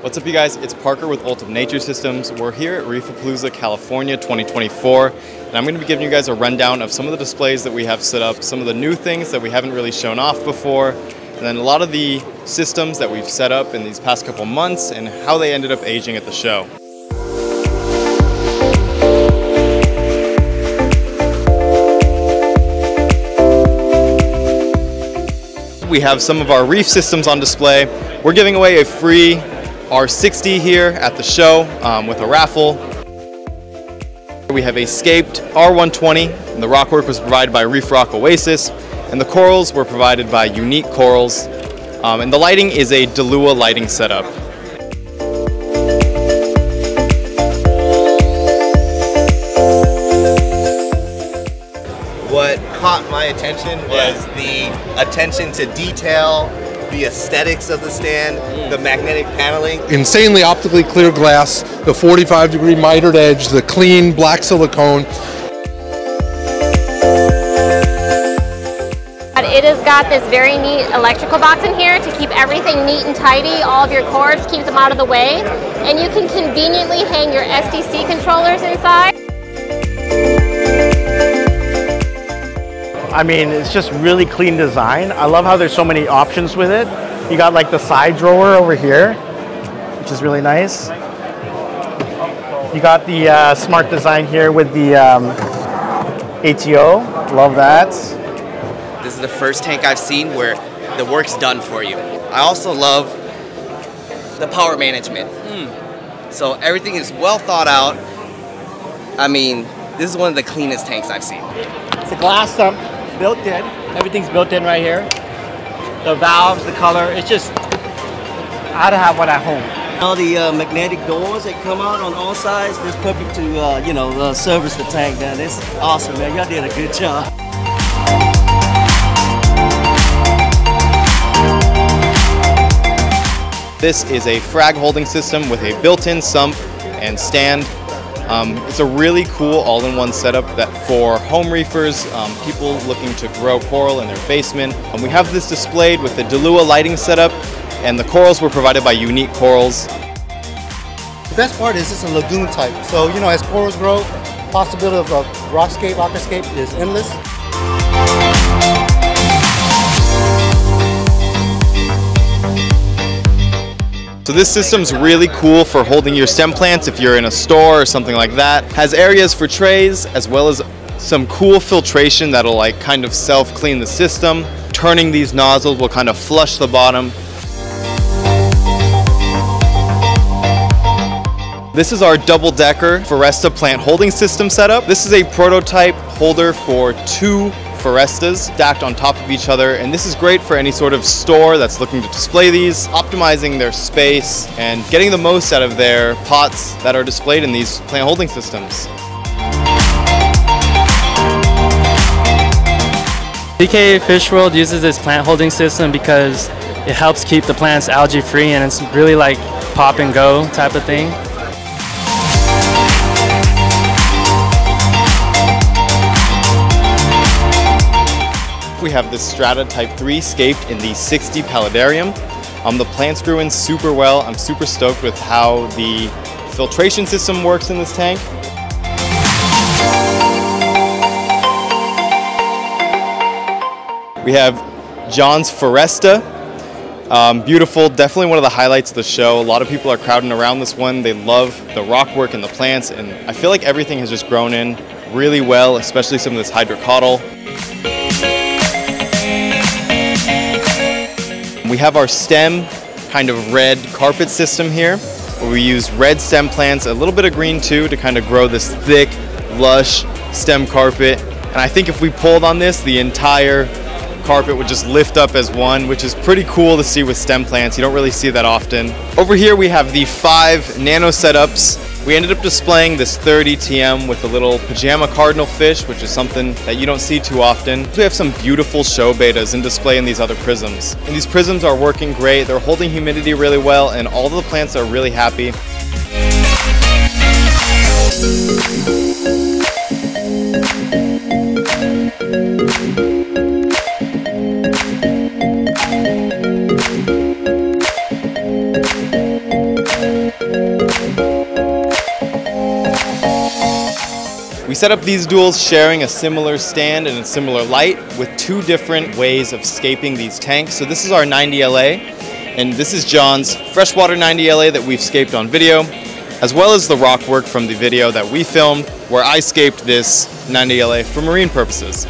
What's up, you guys? It's Parker with Ultum Nature Systems. We're here at Reefapalooza California 2024, and I'm going to be giving you guys a rundown of some of the displays that we have set up, some of the new things that we haven't really shown off before, and then a lot of the systems that we've set up in these past couple months and how they ended up aging at the show. We have some of our Reef Systems on display. We're giving away a free R60 here at the show with a raffle. We have a scaped R120, and the rockwork was provided by Reef Rock Oasis, and the corals were provided by Unique Corals. And the lighting is a Delua lighting setup. What caught my attention was the attention to detail, the aesthetics of the stand, the magnetic paneling. Insanely optically clear glass, the 45-degree mitered edge, the clean black silicone. It has got this very neat electrical box in here to keep everything neat and tidy. All of your cords, keep them out of the way. And you can conveniently hang your SDC controllers inside. I mean, it's just really clean design. I love how there's so many options with it. You got like the side drawer over here, which is really nice. You got the smart design here with the ATO. Love that. This is the first tank I've seen where the work's done for you. I also love the power management. So everything is well thought out. I mean, this is one of the cleanest tanks I've seen. It's a glass sump, built in. Everything's built in right here. The valves, the color, it's just, I had to have one at home. All the magnetic doors that come out on all sides, it's perfect to, service the tank down. It's awesome, man. Y'all did a good job. This is a frag holding system with a built-in sump and stand. It's a really cool all-in-one setup that for home reefers, people looking to grow coral in their basement. We have this displayed with the Delua lighting setup, and the corals were provided by Unique Corals. The best part is it's a lagoon type, so as corals grow, possibility of a rockscape, aquascape is endless. So this system's really cool for holding your stem plants if you're in a store or something like that. Has areas for trays as well as some cool filtration that'll like kind of self-clean the system. Turning these nozzles will kind of flush the bottom. This is our double-decker Foresta plant holding system setup. This is a prototype holder for 2 Forestas stacked on top of each other, and this is great for any sort of store that's looking to display these, optimizing their space and getting the most out of their pots that are displayed in these plant holding systems. DK Fish World uses this plant holding system because it helps keep the plants algae free, and it's really like pop and go type of thing. We have this Strata Type 3 scaped in the 60 Paludarium. The plants grew in super well. I'm super stoked with how the filtration system works in this tank. We have John's Foresta. Beautiful, definitely one of the highlights of the show. A lot of people are crowding around this one. They love the rock work and the plants, and I feel like everything has just grown in really well, especially some of this hydrocotyl. We have our stem kind of red carpet system here, where we use red stem plants, a little bit of green too, to kind of grow this thick, lush stem carpet. And I think if we pulled on this, the entire carpet would just lift up as one, which is pretty cool to see with stem plants. You don't really see that often. Over here we have the 5 Nano setups. We ended up displaying this 30 TM with a little pajama cardinal fish, which is something that you don't see too often. We have some beautiful show betas in display in these other prisms. And these prisms are working great. They're holding humidity really well, and all of the plants are really happy. set up these duals sharing a similar stand and a similar light with two different ways of scaping these tanks. So this is our 90 LA, and this is John's freshwater 90 LA that we've scaped on video, as well as the rock work from the video that we filmed where I scaped this 90 LA for marine purposes.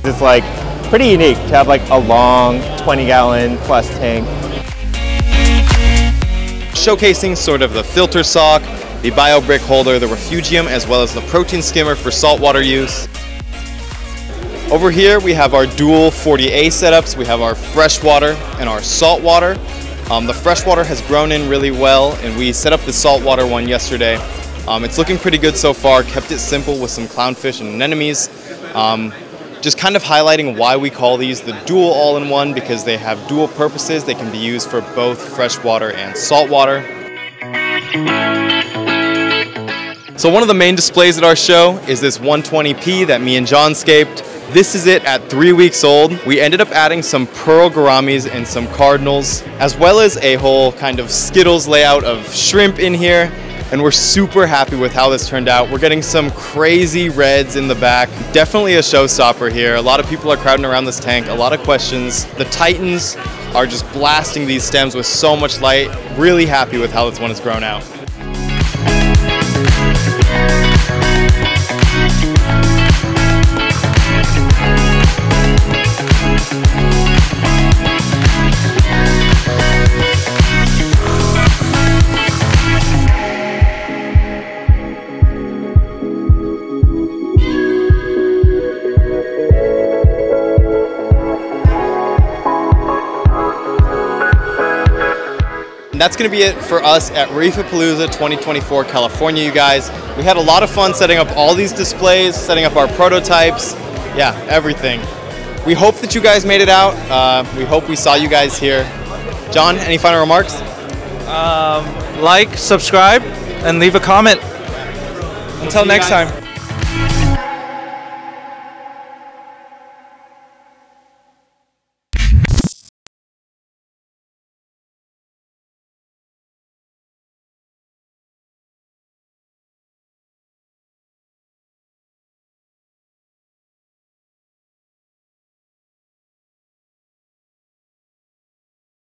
It's like pretty unique to have like a long 20-gallon plus tank. Showcasing sort of the filter sock, the bio brick holder, the refugium, as well as the protein skimmer for saltwater use. Over here we have our dual 40A setups. We have our freshwater and our saltwater. The freshwater has grown in really well, and we set up the saltwater one yesterday. It's looking pretty good so far. Kept it simple with some clownfish and anemones. Just kind of highlighting why we call these the dual all-in-one, because they have dual purposes. They can be used for both freshwater and saltwater. So one of the main displays at our show is this 120p that me and John scaped. This is it at 3 weeks old. We ended up adding some pearl gouramis and some cardinals, as well as a whole kind of Skittles layout of shrimp in here. And we're super happy with how this turned out. We're getting some crazy reds in the back. Definitely a showstopper here. A lot of people are crowding around this tank, a lot of questions. The Titans are just blasting these stems with so much light. Really happy with how this one has grown out. And that's going to be it for us at Reefapalooza 2024 California, you guys. We had a lot of fun setting up all these displays, setting up our prototypes, yeah, everything. We hope that you guys made it out. We hope we saw you guys here. John, any final remarks? Like, subscribe, and leave a comment. Until next time.